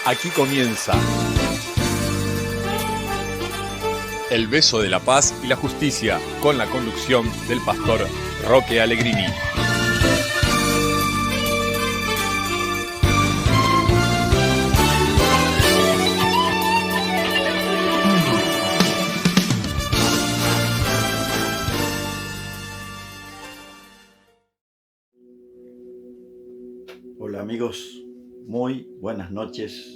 Aquí comienza El beso de la paz y la justicia, con la conducción del pastor Roque Allegrini. Hola amigos, muy buenas noches.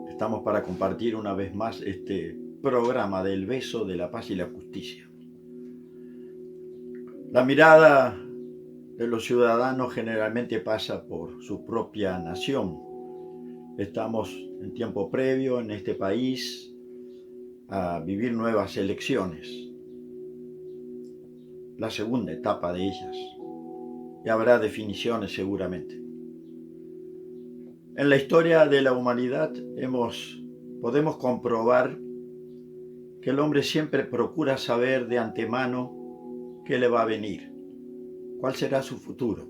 Estamos para compartir una vez más este programa del beso de la paz y la justicia. La mirada de los ciudadanos generalmente pasa por su propia nación. Estamos en tiempo previo en este país a vivir nuevas elecciones, la segunda etapa de ellas, y habrá definiciones seguramente. En la historia de la humanidad podemos comprobar que el hombre siempre procura saber de antemano qué le va a venir, cuál será su futuro.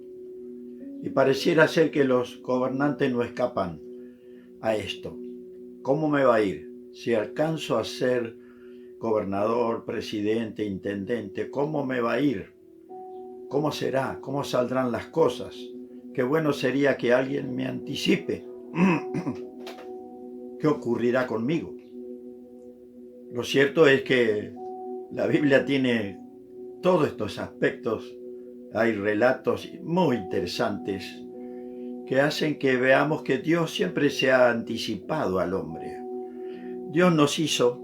Y pareciera ser que los gobernantes no escapan a esto. ¿Cómo me va a ir? Si alcanzo a ser gobernador, presidente, intendente, ¿cómo me va a ir? ¿Cómo será? ¿Cómo saldrán las cosas? Qué bueno sería que alguien me anticipe qué ocurrirá conmigo. Lo cierto es que la Biblia tiene todos estos aspectos. Hay relatos muy interesantes que hacen que veamos que Dios siempre se ha anticipado al hombre. Dios nos hizo,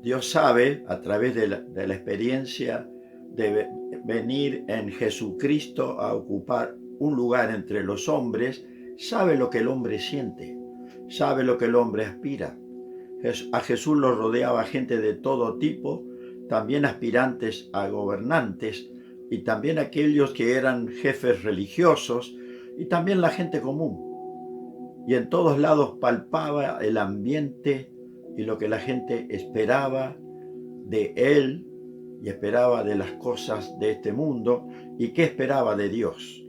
Dios sabe a través de la experiencia de venir en Jesucristo a ocupar un lugar entre los hombres, sabe lo que el hombre siente, sabe lo que el hombre aspira. A Jesús lo rodeaba gente de todo tipo, también aspirantes a gobernantes y también aquellos que eran jefes religiosos y también la gente común. Y en todos lados palpaba el ambiente y lo que la gente esperaba de él y esperaba de las cosas de este mundo y qué esperaba de Dios.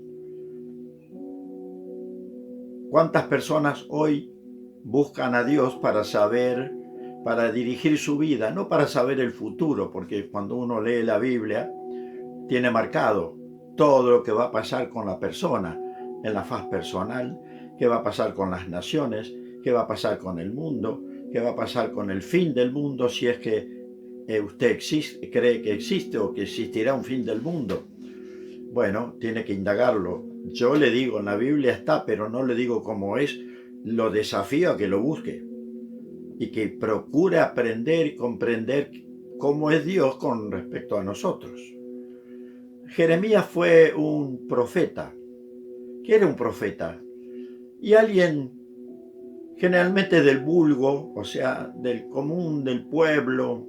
¿Cuántas personas hoy buscan a Dios para saber, para dirigir su vida, no para saber el futuro? Porque cuando uno lee la Biblia, tiene marcado todo lo que va a pasar con la persona, en la faz personal, qué va a pasar con las naciones, qué va a pasar con el mundo, qué va a pasar con el fin del mundo, si es que usted cree que existe o que existirá un fin del mundo. Bueno, tiene que indagarlo. Yo le digo, en la Biblia está, pero no le digo cómo es. Lo desafío a que lo busque y que procure aprender y comprender cómo es Dios con respecto a nosotros. Jeremías fue un profeta. ¿Qué era un profeta? Y alguien generalmente del vulgo, o sea, del común, del pueblo,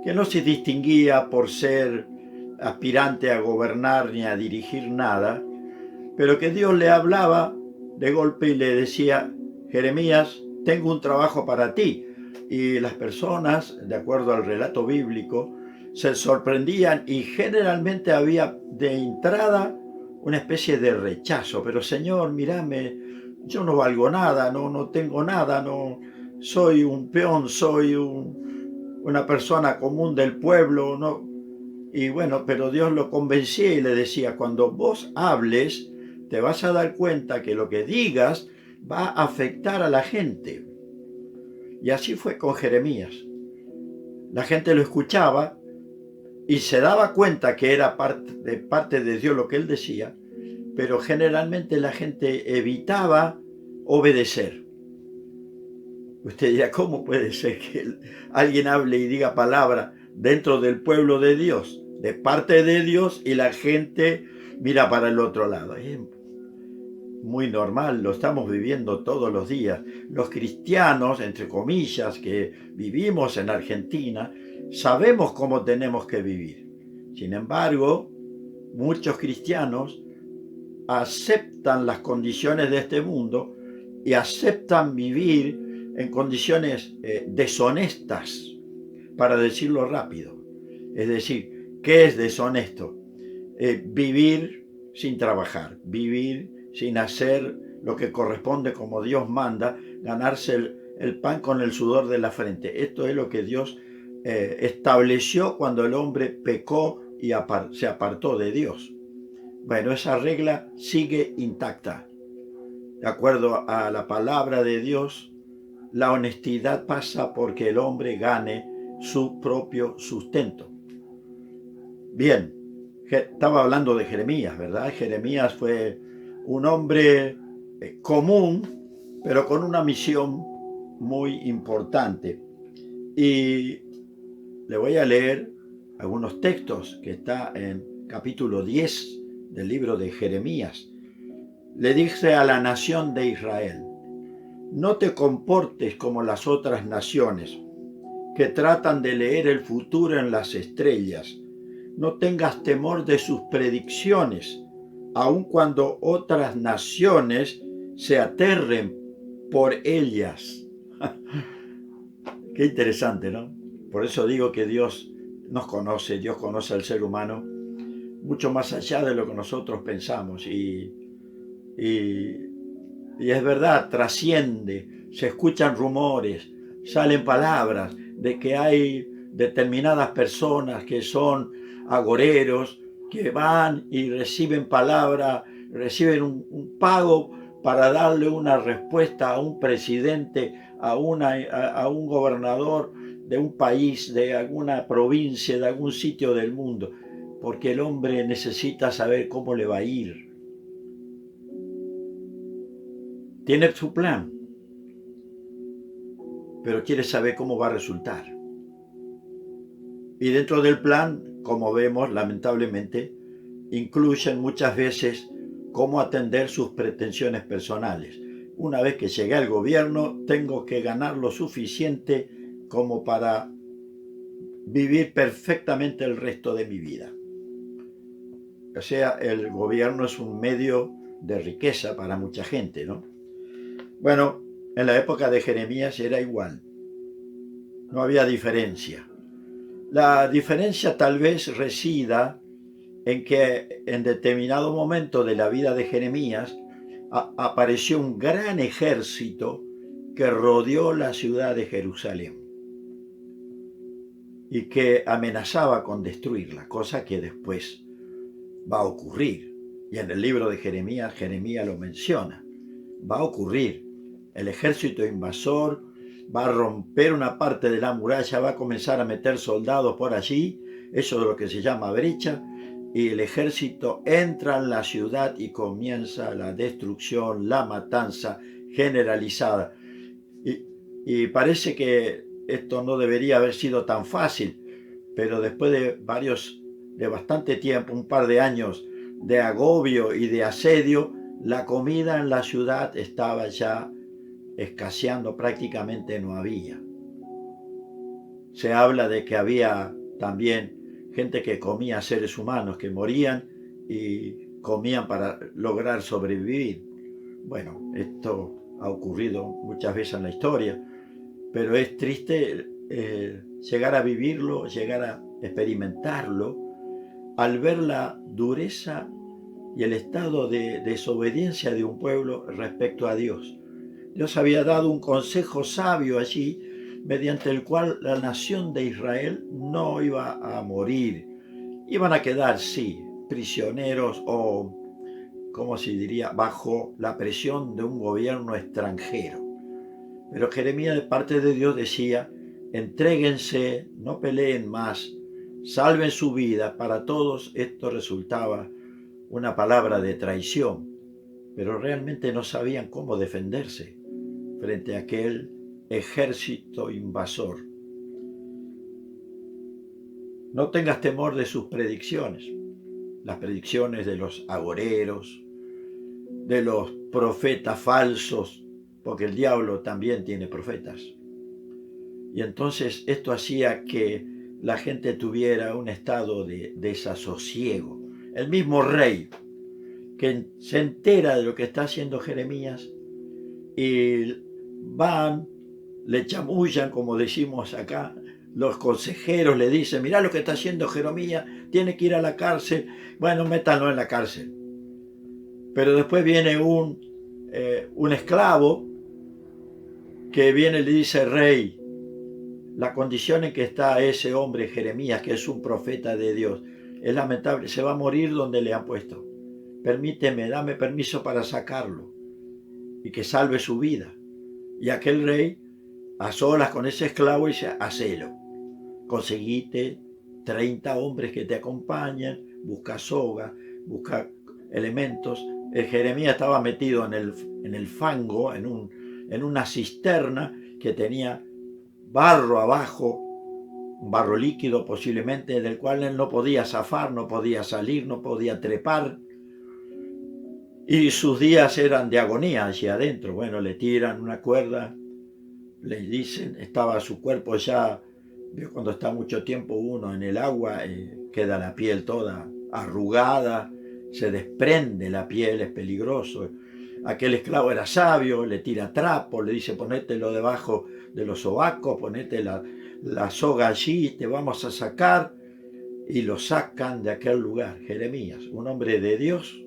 que no se distinguía por ser aspirante a gobernar ni a dirigir nada, pero que Dios le hablaba de golpe y le decía: Jeremías, tengo un trabajo para ti. Y las personas, de acuerdo al relato bíblico, se sorprendían y generalmente había de entrada una especie de rechazo. Pero Señor, mírame, yo no valgo nada, no tengo nada, no soy un peón, soy una persona común del pueblo, no. Y bueno, pero Dios lo convencía y le decía: cuando vos hables, te vas a dar cuenta que lo que digas va a afectar a la gente. Y así fue con Jeremías. La gente lo escuchaba y se daba cuenta que era parte de Dios lo que él decía, pero generalmente la gente evitaba obedecer. Usted dirá: ¿cómo puede ser que alguien hable y diga palabra dentro del pueblo de Dios, de parte de Dios, y la gente mira para el otro lado? Es muy normal, lo estamos viviendo todos los días. Los cristianos, entre comillas, que vivimos en Argentina, sabemos cómo tenemos que vivir. Sin embargo, muchos cristianos aceptan las condiciones de este mundo y aceptan vivir en condiciones deshonestas, para decirlo rápido. Es decir, ¿qué es deshonesto? Vivir sin trabajar, vivir sin hacer lo que corresponde como Dios manda, ganarse el pan con el sudor de la frente. Esto es lo que Dios estableció cuando el hombre pecó y se apartó de Dios. Bueno, esa regla sigue intacta. De acuerdo a la palabra de Dios, la honestidad pasa porque el hombre gane su propio sustento. Bien, estaba hablando de Jeremías, ¿verdad? Jeremías fue un hombre común, pero con una misión muy importante. Y le voy a leer algunos textos que está en capítulo 10 del libro de Jeremías. Le dice a la nación de Israel: no te comportes como las otras naciones que tratan de leer el futuro en las estrellas. No tengas temor de sus predicciones, aun cuando otras naciones se aterren por ellas. Qué interesante, ¿no? Por eso digo que Dios nos conoce, Dios conoce al ser humano mucho más allá de lo que nosotros pensamos. Y es verdad, trasciende, se escuchan rumores, salen palabras de que hay determinadas personas que son agoreros, que van y reciben palabra, reciben un pago para darle una respuesta a un presidente, a un gobernador de un país, de alguna provincia, de algún sitio del mundo, porque el hombre necesita saber cómo le va a ir. Tiene su plan, pero quiere saber cómo va a resultar. Y dentro del plan, como vemos, lamentablemente, incluyen muchas veces cómo atender sus pretensiones personales. Una vez que llegué al gobierno, tengo que ganar lo suficiente como para vivir perfectamente el resto de mi vida. O sea, el gobierno es un medio de riqueza para mucha gente, ¿no? Bueno, en la época de Jeremías era igual. No había diferencia. La diferencia tal vez resida en que en determinado momento de la vida de Jeremías apareció un gran ejército que rodeó la ciudad de Jerusalén y que amenazaba con destruirla, cosa que después va a ocurrir. Y en el libro de Jeremías, Jeremías lo menciona. Va a ocurrir. El ejército invasor va a romper una parte de la muralla, va a comenzar a meter soldados por allí, eso es lo que se llama brecha, y el ejército entra en la ciudad y comienza la destrucción, la matanza generalizada. Y parece que esto no debería haber sido tan fácil, pero después de bastante tiempo, un par de años de agobio y de asedio, la comida en la ciudad estaba ya escaseando, prácticamente no había. Se habla de que había también gente que comía seres humanos que morían y comían para lograr sobrevivir. Bueno, esto ha ocurrido muchas veces en la historia, pero es triste llegar a vivirlo, llegar a experimentarlo, al ver la dureza y el estado de desobediencia de un pueblo respecto a Dios. Dios había dado un consejo sabio allí, mediante el cual la nación de Israel no iba a morir. Iban a quedar, sí, prisioneros o, ¿cómo se diría?, bajo la presión de un gobierno extranjero. Pero Jeremías, de parte de Dios, decía: entréguense, no peleen más, salven su vida. Para todos esto resultaba una palabra de traición, pero realmente no sabían cómo defenderse frente a aquel ejército invasor. No tengas temor de sus predicciones, las predicciones de los agoreros, de los profetas falsos, porque el diablo también tiene profetas. Y entonces esto hacía que la gente tuviera un estado de desasosiego. El mismo rey, que se entera de lo que está haciendo Jeremías, y van, le chamullan, como decimos acá, los consejeros le dicen: mirá lo que está haciendo Jeremías, tiene que ir a la cárcel. Bueno, métanlo en la cárcel. Pero después viene un un esclavo que viene y le dice: rey, la condición en que está ese hombre Jeremías, que es un profeta de Dios, es lamentable, se va a morir donde le han puesto. Permíteme, dame permiso para sacarlo y que salve su vida. Y aquel rey, a solas con ese esclavo, dice: hacelo. Conseguite 30 hombres que te acompañen, busca soga, busca elementos. El Jeremías estaba metido en el fango, en una cisterna que tenía barro abajo, un barro líquido posiblemente, del cual él no podía zafar, no podía salir, no podía trepar. Y sus días eran de agonía hacia adentro. Bueno, le tiran una cuerda, le dicen, estaba su cuerpo ya, cuando está mucho tiempo uno en el agua, queda la piel toda arrugada, se desprende la piel, es peligroso. Aquel esclavo era sabio, le tira trapo, le dice: ponételo debajo de los sobacos, ponete la soga allí, te vamos a sacar. Y lo sacan de aquel lugar. Jeremías, un hombre de Dios,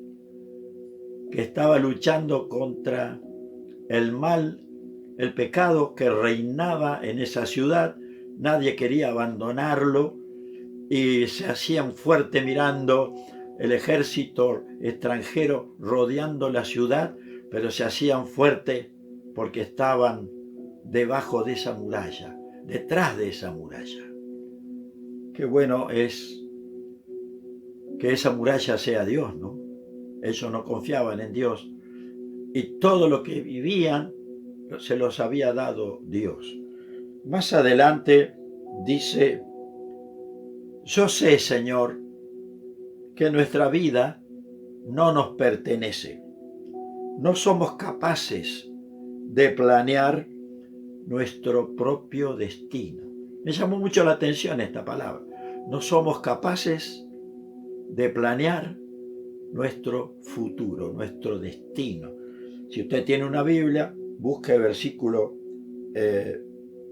que estaba luchando contra el mal, el pecado que reinaba en esa ciudad. Nadie quería abandonarlo y se hacían fuerte mirando el ejército extranjero rodeando la ciudad, pero se hacían fuerte porque estaban debajo de esa muralla, detrás de esa muralla. Qué bueno es que esa muralla sea Dios, ¿no? Ellos no confiaban en Dios y todo lo que vivían se los había dado Dios. Más adelante dice: yo sé, Señor, que nuestra vida no nos pertenece. No somos capaces de planear nuestro propio destino. Me llamó mucho la atención esta palabra. No somos capaces de planear nuestro futuro, nuestro destino. Si usted tiene una Biblia, busque el versículo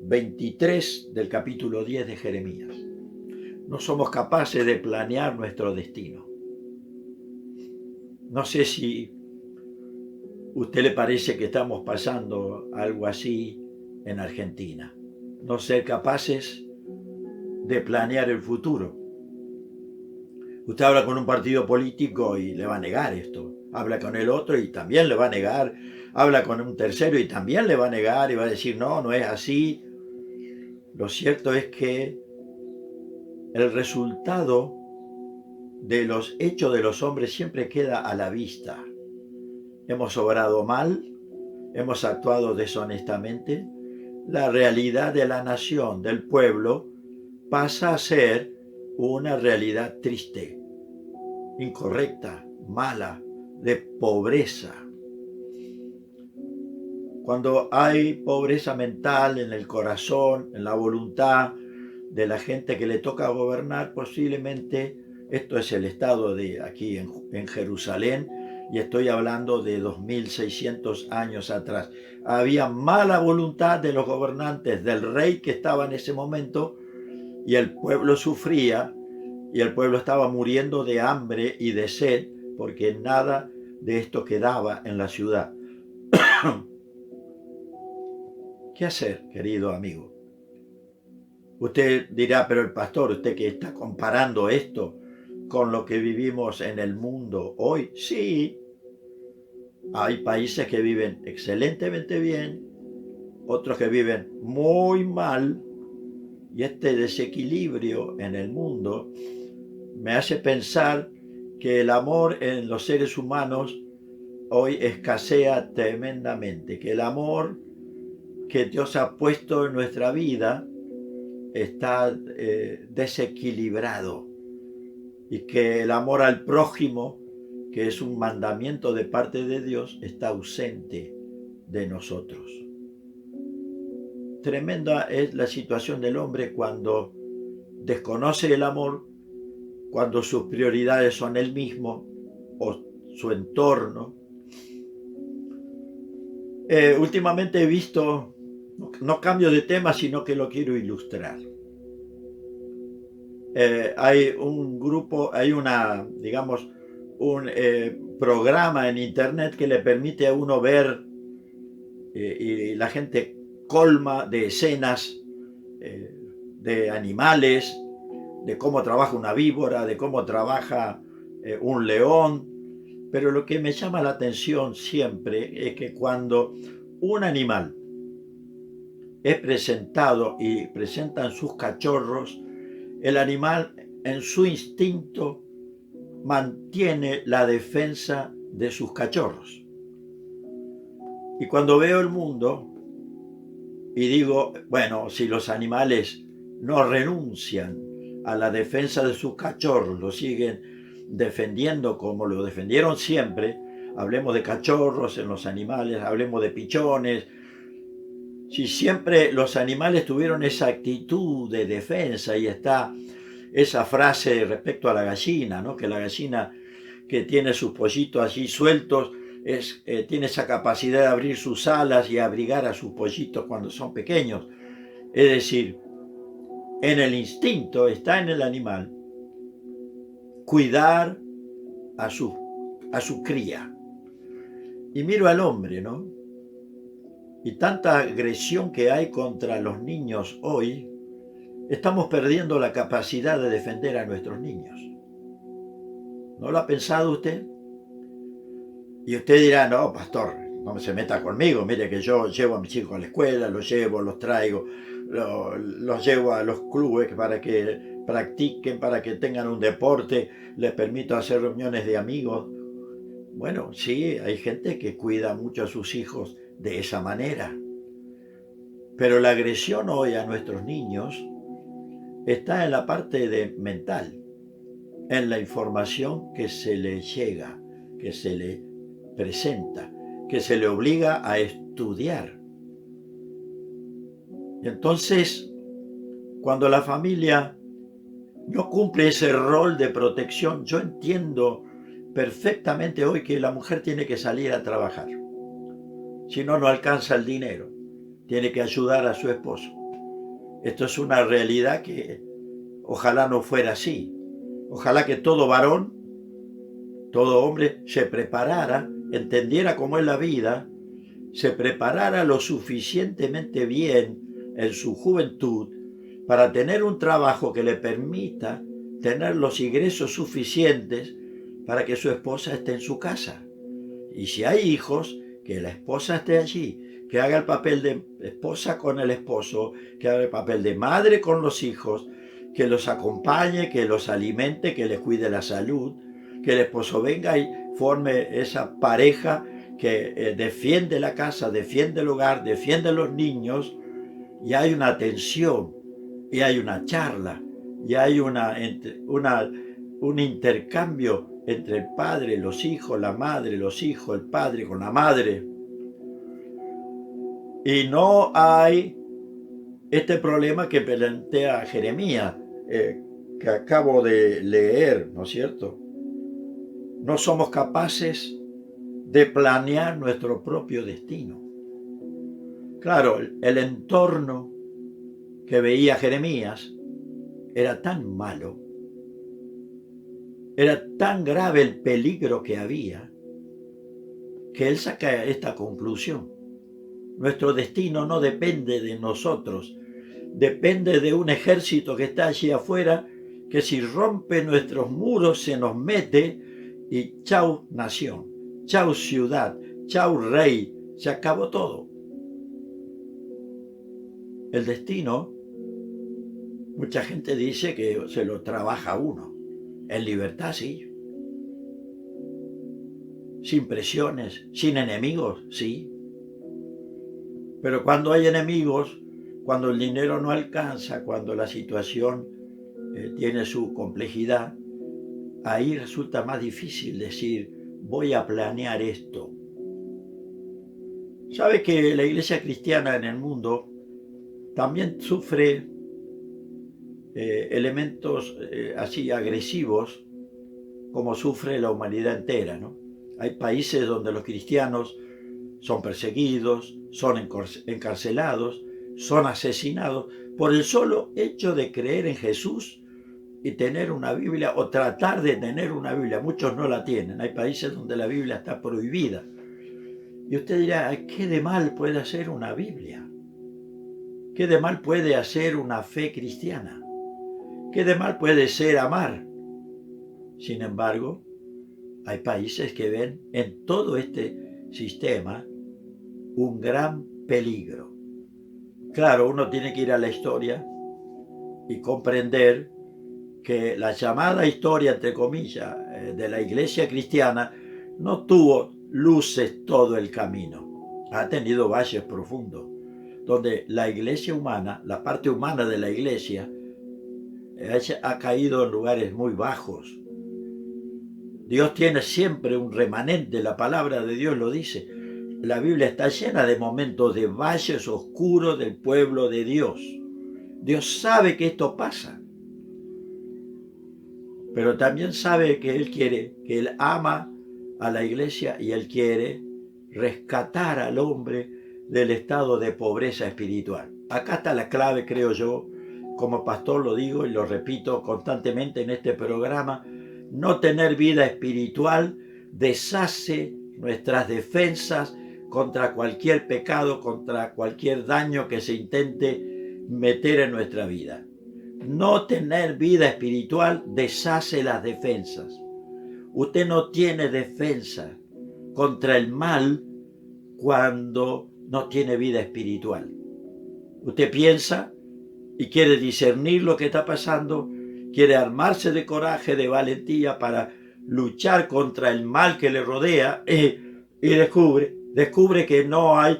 23 del capítulo 10 de Jeremías. No somos capaces de planear nuestro destino. No sé si a usted le parece que estamos pasando algo así en Argentina. No ser capaces de planear el futuro. Usted habla con un partido político y le va a negar esto. Habla con el otro y también le va a negar. Habla con un tercero y también le va a negar y va a decir: no, no es así. Lo cierto es que el resultado de los hechos de los hombres siempre queda a la vista. Hemos obrado mal, hemos actuado deshonestamente. La realidad de la nación, del pueblo, pasa a ser una realidad triste, incorrecta, mala, de pobreza. Cuando hay pobreza mental en el corazón, en la voluntad de la gente que le toca gobernar, posiblemente esto es el estado de aquí en Jerusalén, y estoy hablando de 2600 años atrás. Había mala voluntad de los gobernantes, del rey que estaba en ese momento, y el pueblo sufría, y el pueblo estaba muriendo de hambre y de sed, porque nada de esto quedaba en la ciudad. ¿Qué hacer, querido amigo? Usted dirá: pero el pastor, usted que está comparando esto con lo que vivimos en el mundo hoy. Sí, hay países que viven excelentemente bien, otros que viven muy mal, y este desequilibrio en el mundo me hace pensar que el amor en los seres humanos hoy escasea tremendamente, que el amor que Dios ha puesto en nuestra vida está desequilibrado, y que el amor al prójimo, que es un mandamiento de parte de Dios, está ausente de nosotros. Tremenda es la situación del hombre cuando desconoce el amor, cuando sus prioridades son él mismo o su entorno. Últimamente he visto, no cambio de tema, sino que lo quiero ilustrar. Hay un grupo, hay una, digamos, un programa en internet que le permite a uno ver y la gente colma de escenas de animales, de cómo trabaja una víbora, de cómo trabaja un león. Pero lo que me llama la atención siempre es que cuando un animal es presentado y presentan sus cachorros, el animal en su instinto mantiene la defensa de sus cachorros. Y cuando veo el mundo y digo, bueno, si los animales no renuncian a la defensa de sus cachorros, lo siguen defendiendo como lo defendieron siempre, hablemos de cachorros en los animales, hablemos de pichones, si siempre los animales tuvieron esa actitud de defensa, y está esa frase respecto a la gallina, ¿no? Que la gallina que tiene sus pollitos allí sueltos tiene esa capacidad de abrir sus alas y abrigar a sus pollitos cuando son pequeños. Es decir, en el instinto está en el animal cuidar a su cría. Y miro al hombre, ¿no? Y tanta agresión que hay contra los niños hoy, estamos perdiendo la capacidad de defender a nuestros niños. ¿No lo ha pensado usted? Y usted dirá, no, pastor, no se meta conmigo, mire que yo llevo a mis hijos a la escuela, los llevo, los traigo, los llevo a los clubes para que practiquen, para que tengan un deporte, les permito hacer reuniones de amigos. Bueno, sí, hay gente que cuida mucho a sus hijos de esa manera. Pero la agresión hoy a nuestros niños está en la parte mental, en la información que se le llega, que se le presenta, que se le obliga a estudiar. Y entonces, cuando la familia no cumple ese rol de protección, yo entiendo perfectamente hoy que la mujer tiene que salir a trabajar. Si no, no alcanza el dinero. Tiene que ayudar a su esposo. Esto es una realidad que ojalá no fuera así. Ojalá que todo varón, todo hombre se preparara, entendiera cómo es la vida, se preparara lo suficientemente bien en su juventud para tener un trabajo que le permita tener los ingresos suficientes para que su esposa esté en su casa. Y si hay hijos, que la esposa esté allí, que haga el papel de esposa con el esposo, que haga el papel de madre con los hijos, que los acompañe, que los alimente, que les cuide la salud, que el esposo venga y forme esa pareja que defiende la casa, defiende el hogar, defiende a los niños, y hay una atención, y hay una charla, y hay un intercambio entre el padre, los hijos, la madre, los hijos, el padre con la madre. Y no hay este problema que plantea Jeremías, que acabo de leer, ¿no es cierto? No somos capaces de planear nuestro propio destino. Claro, el entorno que veía Jeremías era tan malo, era tan grave el peligro que había, que él saca esta conclusión. Nuestro destino no depende de nosotros, depende de un ejército que está allí afuera, que si rompe nuestros muros se nos mete y chau nación, chau ciudad, chau rey, se acabó todo. El destino, mucha gente dice que se lo trabaja uno. En libertad, sí. Sin presiones, sin enemigos, sí. Pero cuando hay enemigos, cuando el dinero no alcanza, cuando la situación tiene su complejidad, ahí resulta más difícil decir, voy a planear esto. ¿Sabe que la iglesia cristiana en el mundo también sufre elementos así agresivos como sufre la humanidad entera, ¿no? Hay países donde los cristianos son perseguidos, son encarcelados, son asesinados por el solo hecho de creer en Jesús y tener una Biblia o tratar de tener una Biblia. Muchos no la tienen. Hay países donde la Biblia está prohibida. Y usted dirá, ¿qué de mal puede hacer una Biblia? ¿Qué de mal puede hacer una fe cristiana? ¿Qué de mal puede ser amar? Sin embargo, hay países que ven en todo este sistema un gran peligro. Claro, uno tiene que ir a la historia y comprender que la llamada historia, entre comillas, de la iglesia cristiana no tuvo luces todo el camino. Ha tenido valles profundos, donde la iglesia humana, la parte humana de la iglesia, ha caído en lugares muy bajos. Dios tiene siempre un remanente, la palabra de Dios lo dice. La Biblia está llena de momentos de valles oscuros del pueblo de Dios. Dios sabe que esto pasa, pero también sabe que Él ama a la iglesia y Él quiere rescatar al hombre del estado de pobreza espiritual. Acá está la clave, creo yo, como pastor lo digo y lo repito constantemente en este programa: no tener vida espiritual deshace nuestras defensas contra cualquier pecado, contra cualquier daño que se intente meter en nuestra vida. No tener vida espiritual deshace las defensas. Usted no tiene defensa contra el mal cuando no tiene vida espiritual. Usted piensa y quiere discernir lo que está pasando, quiere armarse de coraje, de valentía para luchar contra el mal que le rodea y descubre que no hay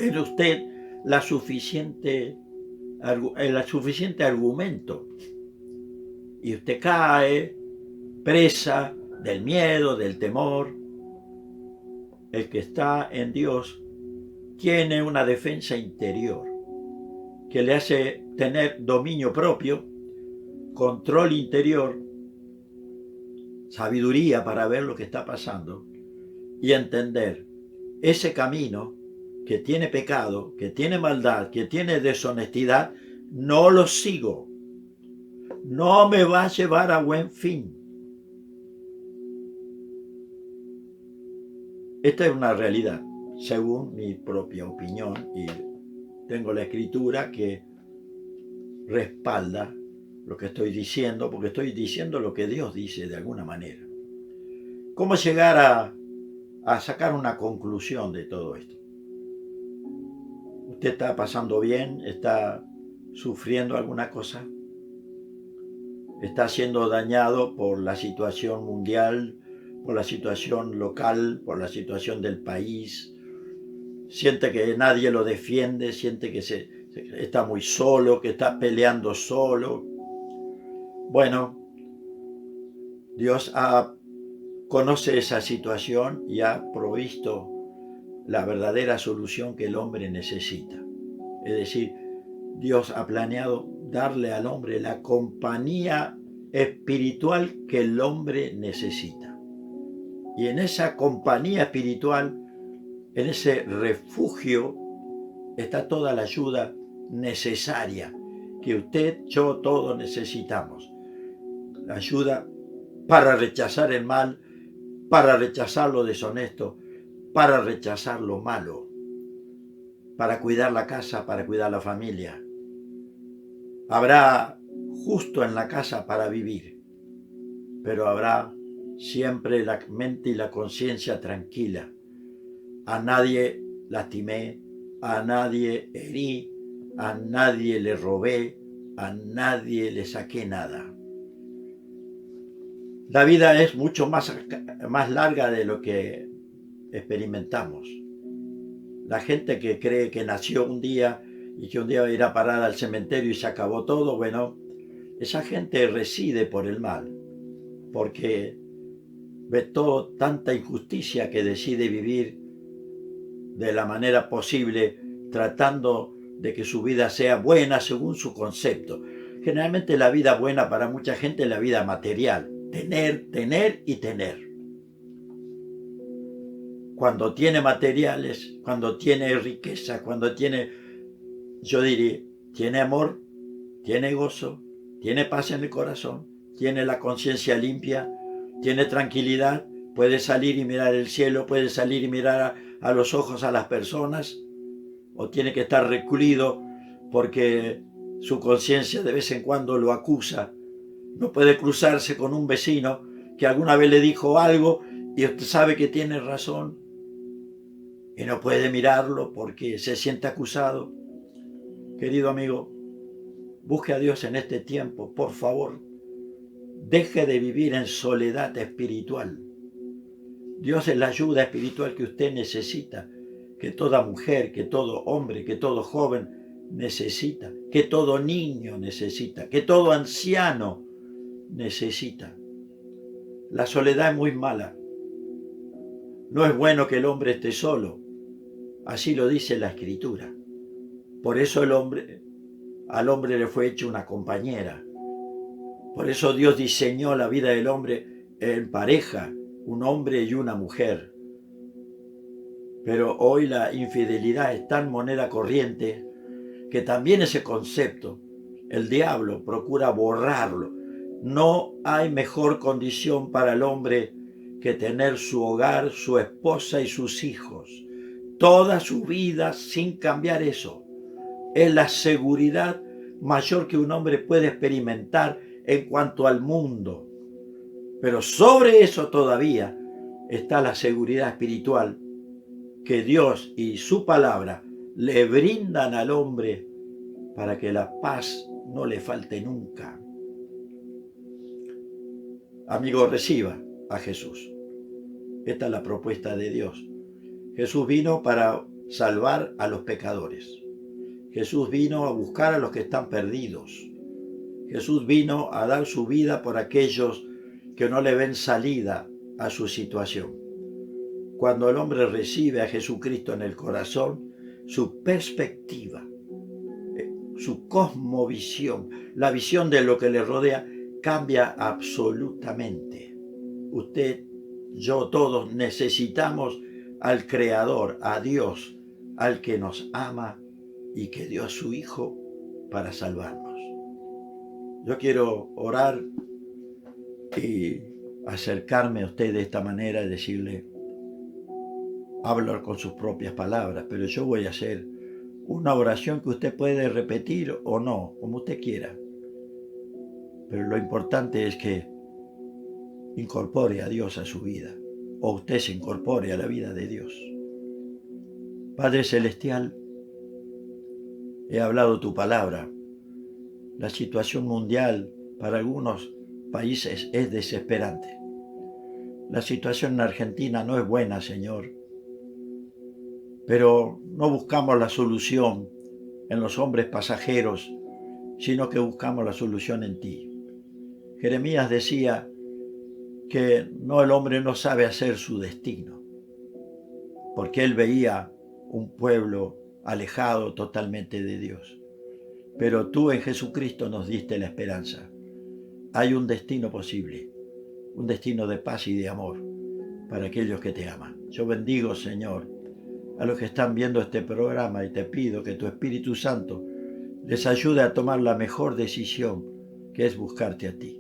en usted el suficiente argumento. Y usted cae presa del miedo, del temor. El que está en Dios tiene una defensa interior que le hace tener dominio propio, control interior, sabiduría para ver lo que está pasando y entender ese camino que tiene pecado, que tiene maldad, que tiene deshonestidad. No lo sigo. No me va a llevar a buen fin. Esta es una realidad, según mi propia opinión, y tengo la escritura que respalda lo que estoy diciendo, porque estoy diciendo lo que Dios dice de alguna manera. ¿Cómo llegar a sacar una conclusión de todo esto? ¿Usted está pasando bien? ¿Está sufriendo alguna cosa? ¿Está siendo dañado por la situación mundial, por la situación local, por la situación del país? ¿Siente que nadie lo defiende? ¿Siente que está muy solo, que está peleando solo? Bueno, Dios conoce esa situación y ha provisto la verdadera solución que el hombre necesita. Es decir, Dios ha planeado darle al hombre la compañía espiritual que el hombre necesita. Y en esa compañía espiritual, en ese refugio, está toda la ayuda necesaria que usted, yo, todos necesitamos. La ayuda para rechazar el mal, para rechazar lo deshonesto, para rechazar lo malo, para cuidar la casa, para cuidar la familia. Habrá justo en la casa para vivir, pero habrá siempre la mente y la conciencia tranquila. A nadie lastimé, a nadie herí, a nadie le robé, a nadie le saqué nada. La vida es mucho más larga de lo que experimentamos. La gente que cree que nació un día y que un día va a ir a parar al cementerio y se acabó todo, bueno, esa gente reside por el mal, porque ve tanta injusticia que decide vivir de la manera posible, tratando de que su vida sea buena según su concepto. Generalmente la vida buena para mucha gente es la vida material, tener y tener. Cuando tiene materiales, cuando tiene riqueza, cuando tiene, yo diría, tiene amor, tiene gozo, tiene paz en el corazón, tiene la conciencia limpia, tiene tranquilidad, puede salir y mirar el cielo, puede salir y mirar a los ojos a las personas, o tiene que estar recluido porque su conciencia de vez en cuando lo acusa. No puede cruzarse con un vecino que alguna vez le dijo algo y usted sabe que tiene razón y no puede mirarlo porque se siente acusado. Querido amigo, busque a Dios en este tiempo, por favor. Deje de vivir en soledad espiritual. Dios es la ayuda espiritual que usted necesita, que toda mujer, que todo hombre, que todo joven necesita, que todo niño necesita, que todo anciano necesita. La soledad es muy mala. No es bueno que el hombre esté solo. Así lo dice la Escritura. Por eso al hombre le fue hecho una compañera. Por eso Dios diseñó la vida del hombre en pareja, un hombre y una mujer. Pero hoy la infidelidad es tan moneda corriente que también ese concepto, el diablo procura borrarlo. No hay mejor condición para el hombre que tener su hogar, su esposa y sus hijos. Toda su vida sin cambiar eso. Es la seguridad mayor que un hombre puede experimentar en cuanto al mundo. Pero sobre eso todavía está la seguridad espiritual que Dios y su palabra le brindan al hombre para que la paz no le falte nunca. Amigo, reciba a Jesús. Esta es la propuesta de Dios. Jesús vino para salvar a los pecadores. Jesús vino a buscar a los que están perdidos. Jesús vino a dar su vida por aquellos que no le ven salida a su situación. Cuando el hombre recibe a Jesucristo en el corazón, su perspectiva, su cosmovisión, la visión de lo que le rodea, cambia absolutamente. Usted, yo, todos necesitamos al Creador, a Dios, al que nos ama y que dio a su Hijo para salvarnos. Yo quiero orar y acercarme a usted de esta manera y decirle, hablar con sus propias palabras, pero yo voy a hacer una oración que usted puede repetir o no, como usted quiera. Pero lo importante es que incorpore a Dios a su vida, o usted se incorpore a la vida de Dios. Padre Celestial, he hablado tu palabra. La situación mundial para algunos países es desesperante. La situación en Argentina no es buena, Señor. Pero no buscamos la solución en los hombres pasajeros, sino que buscamos la solución en ti. Jeremías decía que el hombre no sabe hacer su destino, porque él veía un pueblo alejado totalmente de Dios. Pero tú en Jesucristo nos diste la esperanza. Hay un destino posible, un destino de paz y de amor para aquellos que te aman. Yo bendigo, Señor, a los que están viendo este programa y te pido que tu Espíritu Santo les ayude a tomar la mejor decisión, que es buscarte a ti.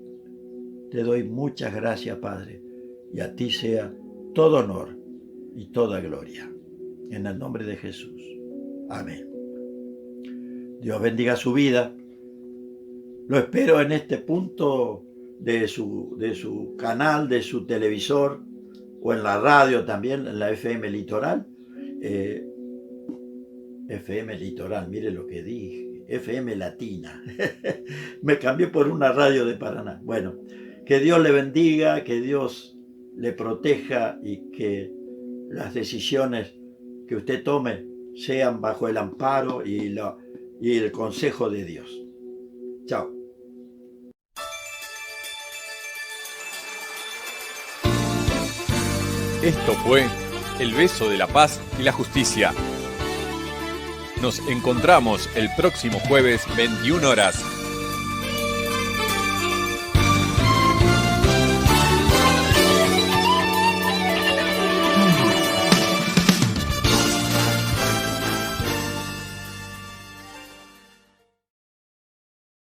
Te doy muchas gracias, Padre, y a ti sea todo honor y toda gloria. En el nombre de Jesús. Amén. Dios bendiga su vida. Lo espero en este punto de su canal, de su televisor, o en la radio también, en la FM Litoral. FM Litoral, mire lo que dije, FM Latina. Me cambié por una radio de Paraná. Bueno, que Dios le bendiga, que Dios le proteja y que las decisiones que usted tome sean bajo el amparo y el consejo de Dios. Chao. Esto fue El Beso de la Paz y la Justicia. Nos encontramos el próximo jueves, 21 horas.